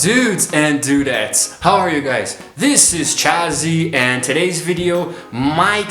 Dudes and dudettes, how are you guys? This is Chazzy, and today's video might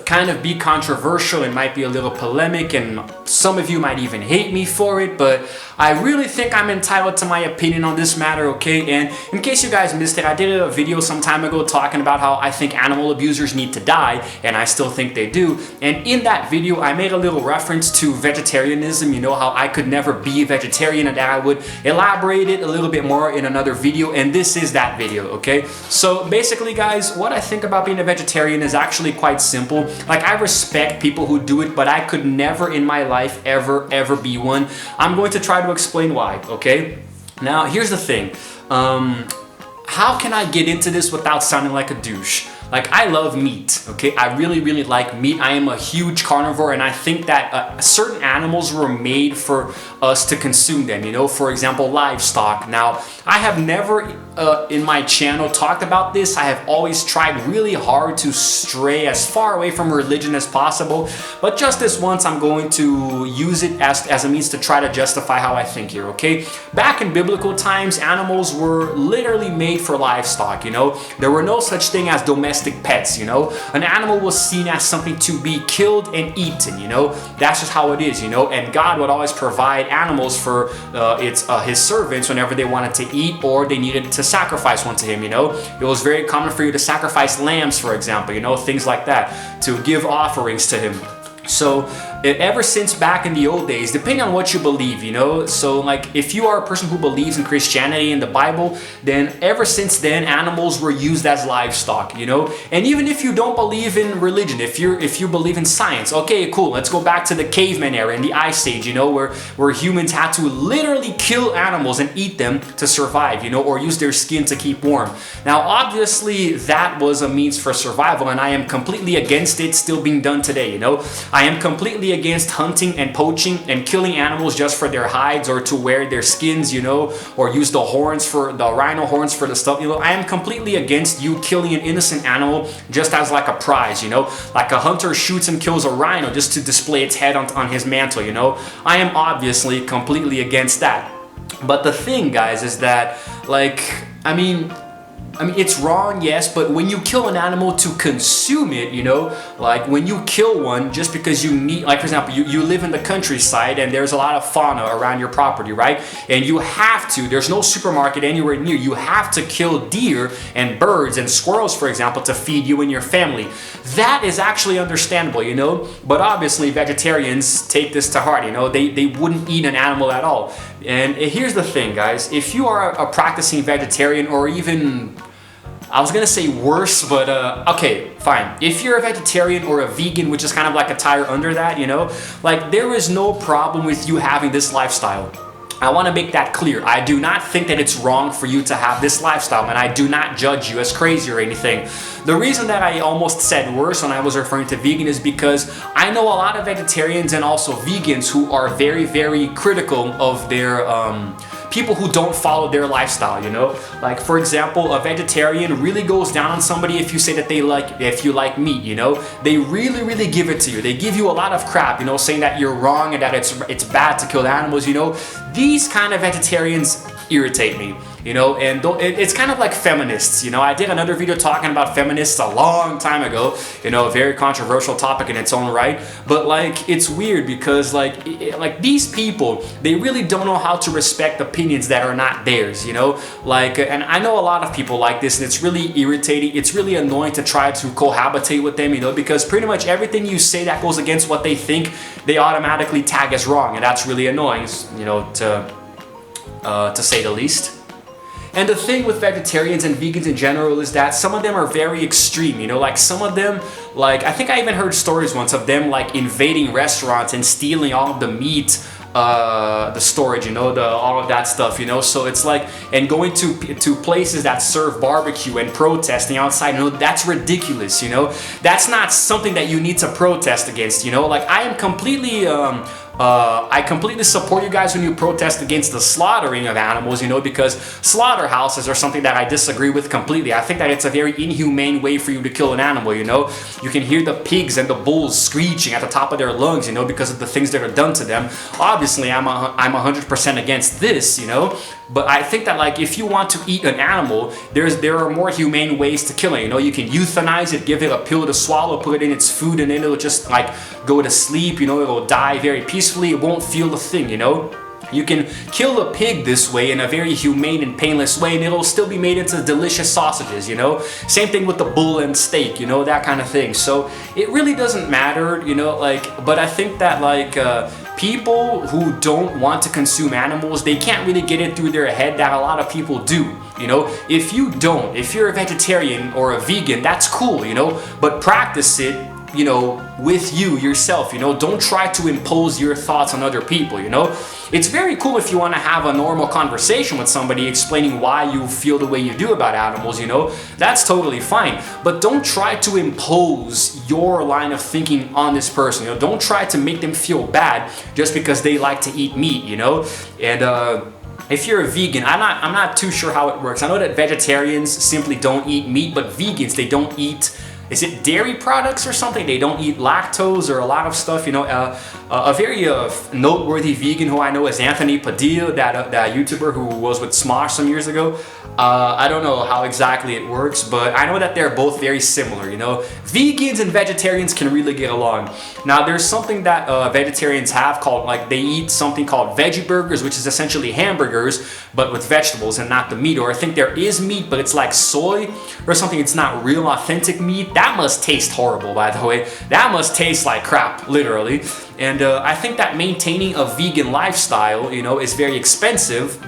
kind of be controversial and might be a little polemic, and some of you might even hate me for it, but I really think I'm entitled to my opinion on this matter, okay? And in case you guys missed it, I did a video some time ago talking about how I think animal abusers need to die, and I still think they do. And in that video, I made a little reference to vegetarianism, you know, how I could never be a vegetarian, and that I would elaborate it a little bit more in another video, and this is that video, okay? So basically, guys, what I think about being a vegetarian is actually quite simple. Like, I respect people who do it, but I could never in my life ever be one. I'm going to try to explain why, okay? Now, here's the thing. How can I get into this without sounding like a douche? Like, I love meat, okay? I really like meat. I am a huge carnivore, and I think that certain animals were made for us to consume them, you know? For example, livestock. Now, I have never in my channel talked about this. I have always tried really hard to stray as far away from religion as possible, but just this once I'm going to use it as a means to try to justify how I think here, okay? Back in biblical times, animals were literally made for livestock, you know? There were no such thing as domestic pets, you know? An animal was seen as something to be killed and eaten, you know? That's just how it is, you know? And God would always provide animals for his servants whenever they wanted to eat or they needed to sacrifice one to him, you know? It was very common for you to sacrifice lambs, for example, you know? Things like that, to give offerings to him. So ever since back in the old days, depending on what you believe, you know, so like if you are a person who believes in Christianity and the Bible, then ever since then animals were used as livestock, you know. And even if you don't believe in religion, if you believe in science, okay, cool, let's go back to the caveman era and the ice age, you know, where humans had to literally kill animals and eat them to survive, you know, or use their skin to keep warm. Now obviously that was a means for survival, and I am completely against it still being done today, you know. I am completely against hunting and poaching and killing animals just for their hides or to wear their skins, you know, or use the rhino horns for the stuff, you know. I am completely against you killing an innocent animal just as like a prize, you know, like a hunter shoots and kills a rhino just to display its head on his mantle, you know. I am obviously completely against that. But the thing, guys, is that, like, I mean, it's wrong, yes, but when you kill an animal to consume it, you know, like when you kill one just because you need, like for example, you live in the countryside and there's a lot of fauna around your property, right? And you have to, there's no supermarket anywhere near, you have to kill deer and birds and squirrels, for example, to feed you and your family. That is actually understandable, you know, but obviously vegetarians take this to heart, you know, they wouldn't eat an animal at all. And here's the thing, guys, if you are a practicing vegetarian, or even, I was gonna say worse, but okay, fine. If you're a vegetarian or a vegan, which is kind of like a tire under that, you know, like there is no problem with you having this lifestyle. I want to make that clear. I do not think that it's wrong for you to have this lifestyle, and I do not judge you as crazy or anything. The reason that I almost said worse when I was referring to vegan is because I know a lot of vegetarians and also vegans who are very critical of their people who don't follow their lifestyle, you know? Like, for example, a vegetarian really goes down on somebody if you say that if you like meat, you know? They really give it to you. They give you a lot of crap, you know, saying that you're wrong and that it's bad to kill animals, you know? These kind of vegetarians irritate me, you know, and it's kind of like feminists, you know. I did another video talking about feminists a long time ago, you know, a very controversial topic in its own right, but like it's weird because like these people, they really don't know how to respect opinions that are not theirs, you know, like, and I know a lot of people like this, and it's really irritating, it's really annoying to try to cohabitate with them, you know, because pretty much everything you say that goes against what they think, they automatically tag as wrong, and that's really annoying, you know, to say the least. And the thing with vegetarians and vegans in general is that some of them are very extreme, you know, like some of them, like I think I even heard stories once of them like invading restaurants and stealing all of the meat, the storage, you know, all of that stuff, you know. So it's like, and going to places that serve barbecue and protesting outside, you know, that's ridiculous, you know. That's not something that you need to protest against, you know. Like I am completely I completely support you guys when you protest against the slaughtering of animals, you know, because slaughterhouses are something that I disagree with completely. I think that it's a very inhumane way for you to kill an animal, you know. You can hear the pigs and the bulls screeching at the top of their lungs, you know, because of the things that are done to them. Obviously, I'm 100% against this, you know, but I think that, like, if you want to eat an animal, there are more humane ways to kill it, you know. You can euthanize it, give it a pill to swallow, put it in its food, and then it'll just, like, go to sleep, you know, it'll die very peacefully, it won't feel a thing, you know. You can kill a pig this way in a very humane and painless way, and it'll still be made into delicious sausages, you know. Same thing with the bull and steak, you know, that kind of thing. So it really doesn't matter, you know, like, but I think that, like, people who don't want to consume animals, they can't really get it through their head that a lot of people do, you know. If you're a vegetarian or a vegan, that's cool, you know, but practice it, you know, with you yourself, you know. Don't try to impose your thoughts on other people, you know. It's very cool if you want to have a normal conversation with somebody explaining why you feel the way you do about animals, you know. That's totally fine, but don't try to impose your line of thinking on this person, you know. Don't try to make them feel bad just because they like to eat meat, you know. And if you're a vegan, I'm not too sure how it works. I know that vegetarians simply don't eat meat, but vegans, they don't eat, is it dairy products or something? They don't eat lactose or a lot of stuff, you know. A very noteworthy vegan who I know is Anthony Padilla, that YouTuber who was with Smosh some years ago. I don't know how exactly it works, but I know that they're both very similar, you know. Vegans and vegetarians can really get along. Now, there's something that vegetarians have called, like, they eat something called veggie burgers, which is essentially hamburgers, but with vegetables and not the meat. Or I think there is meat, but it's like soy or something. It's not real authentic meat. That must taste horrible, by the way. That must taste like crap, literally. And I think that maintaining a vegan lifestyle, you know, is very expensive,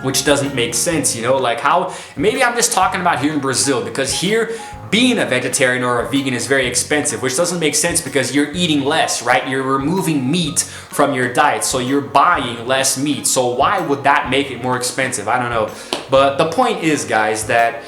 which doesn't make sense, you know. Like, how, maybe I'm just talking about here in Brazil, because here being a vegetarian or a vegan is very expensive, which doesn't make sense because you're eating less, right? You're removing meat from your diet, so you're buying less meat. So why would that make it more expensive? I don't know. But the point is, guys, that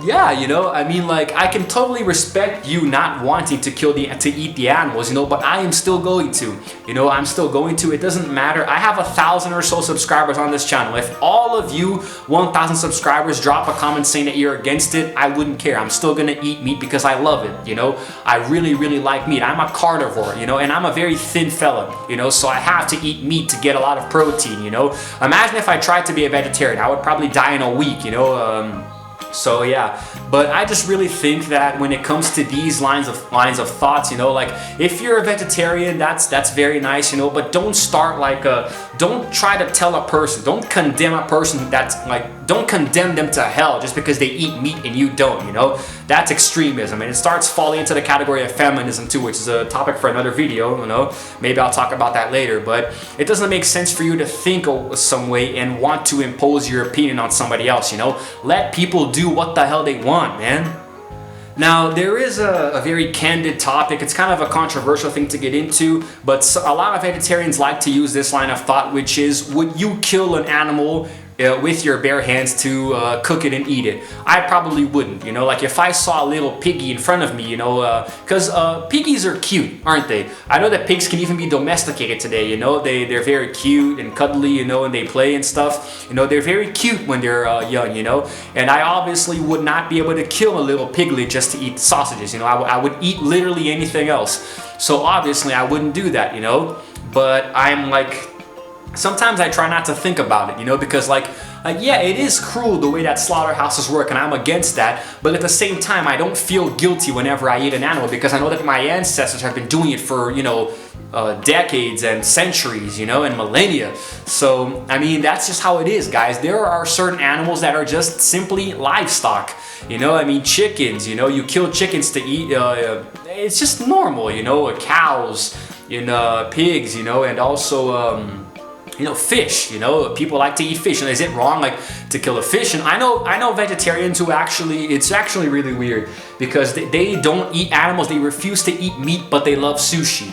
yeah, you know, I mean, like, I can totally respect you not wanting to eat the animals, you know, but I am still going to, you know, I'm still going to. It doesn't matter. I have 1,000 or so subscribers on this channel. If all of you 1,000 subscribers drop a comment saying that you're against it, I wouldn't care. I'm still gonna eat meat because I love it, you know. I really, really like meat. I'm a carnivore, you know, and I'm a very thin fella, you know, so I have to eat meat to get a lot of protein, you know. Imagine if I tried to be a vegetarian. I would probably die in a week, you know. So yeah, but I just really think that when it comes to these lines of thoughts, you know, like, if you're a vegetarian, that's very nice, you know, but don't start like don't try to tell a person, don't condemn a person that's like, don't condemn them to hell just because they eat meat and you don't, you know. That's extremism, and it starts falling into the category of feminism too, which is a topic for another video, you know. Maybe I'll talk about that later, but it doesn't make sense for you to think some way and want to impose your opinion on somebody else, you know. Let people do what the hell they want, man. Now, there is a very candid topic. It's kind of a controversial thing to get into, but a lot of vegetarians like to use this line of thought, which is, would you kill an animal with your bare hands to cook it and eat it? I probably wouldn't, you know. Like, if I saw a little piggy in front of me, you know, because piggies are cute, aren't they? I know that pigs can even be domesticated today, you know. They're very cute and cuddly, you know, and they play and stuff, you know. They're very cute when they're young, you know. And I obviously would not be able to kill a little piglet just to eat sausages, you know. I would eat literally anything else. So obviously I wouldn't do that, you know. But I'm like, sometimes I try not to think about it, you know, because like yeah, it is cruel the way that slaughterhouses work, and I'm against that, but at the same time, I don't feel guilty whenever I eat an animal, because I know that my ancestors have been doing it for, you know, decades and centuries, you know, and millennia. So, I mean, that's just how it is, guys. There are certain animals that are just simply livestock, you know. I mean, chickens, you know, you kill chickens to eat, it's just normal, you know, cows, and pigs, you know, and also, you know, fish, you know, people like to eat fish. And is it wrong, like, to kill a fish? And I know vegetarians who actually, it's actually really weird, because they don't eat animals, they refuse to eat meat, but they love sushi.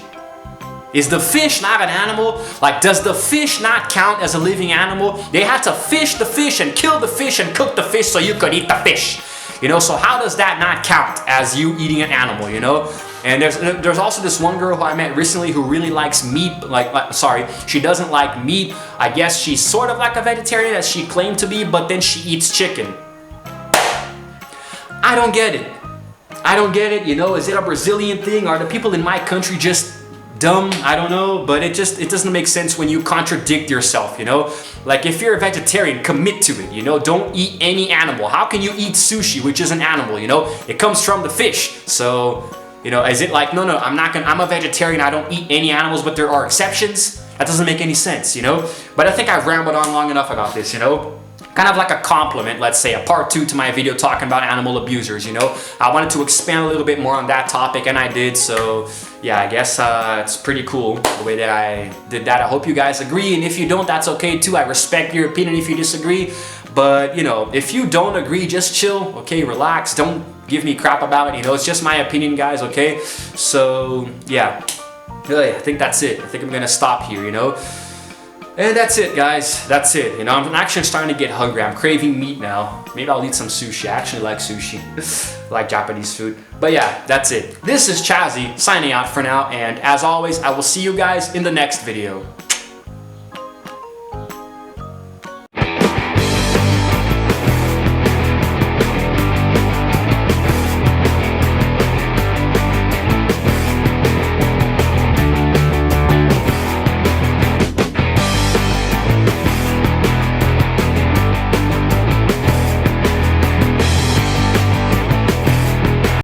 Is the fish not an animal? Like, does the fish not count as a living animal? They had to fish the fish and kill the fish and cook the fish so you could eat the fish. You know, so how does that not count as you eating an animal, you know? And there's also this one girl who I met recently who really likes meat, she doesn't like meat. I guess she's sort of like a vegetarian as she claimed to be, but then she eats chicken. I don't get it. I don't get it, you know, is it a Brazilian thing? Are the people in my country just dumb? I don't know, but it doesn't make sense when you contradict yourself, you know? Like, if you're a vegetarian, commit to it, you know? Don't eat any animal. How can you eat sushi, which is an animal, you know? It comes from the fish. So, you know, is it like, no, I'm a vegetarian, I don't eat any animals, but there are exceptions? That doesn't make any sense, you know? But I think I've rambled on long enough about this, you know? Kind of like a compliment, let's say, a part 2 to my video talking about animal abusers, you know? I wanted to expand a little bit more on that topic, and I did, so yeah, I guess it's pretty cool the way that I did that. I hope you guys agree, and if you don't, that's okay too. I respect your opinion if you disagree, but, you know, if you don't agree, just chill, okay? Relax, don't give me crap about it, you know? It's just my opinion, guys, okay? So, yeah, really, I think that's it. I think I'm gonna stop here, you know? And that's it, guys. That's it. You know, I'm actually starting to get hungry. I'm craving meat now. Maybe I'll eat some sushi. I actually like sushi. I like Japanese food. But yeah, that's it. This is Chazzy signing out for now. And as always, I will see you guys in the next video.